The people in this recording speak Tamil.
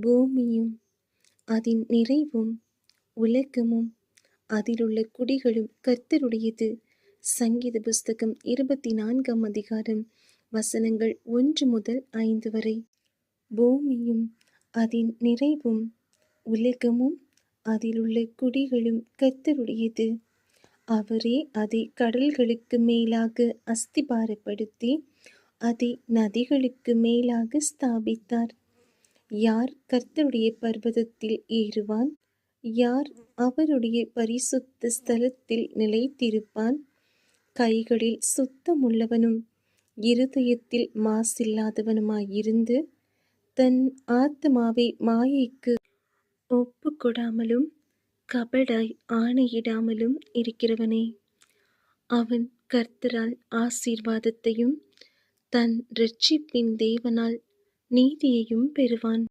பூமியும் அதின் நிறைவும் உலகமும் அதிலுள்ள குடிகளும் கர்த்தருடையது. சங்கீத புஸ்தகம் 24ஆம் அதிகாரம் வசனங்கள் 1 முதல் 5 வரை. பூமியும் அதின் நிறைவும் உலகமும் அதிலுள்ள குடிகளும் கர்த்தருடையது. அவரே அதை கடல்களுக்கு மேலாக அஸ்திபாரப்படுத்தி அதை நதிகளுக்கு மேலாக ஸ்தாபித்தார். யார் கர்த்தருடைய பர்வதத்தில் ஏறுவான்? யார் அவருடைய பரிசுத்த ஸ்தலத்தில் நிலைத்திருப்பான்? கைகளில் சுத்தமுள்ளவனும் இருதயத்தில் மாசில்லாதவனுமாயிருந்து தன் ஆத்துமாவை மாயைக்கு ஒப்புக்கொடாமலும் கபடாய் ஆணையிடாமலும் இருக்கிறவனே, அவன் கர்த்தரால் ஆசீர்வாதத்தையும் தன் இரட்சிப்பின் தேவனால் நீதியையும் பெறுவான்.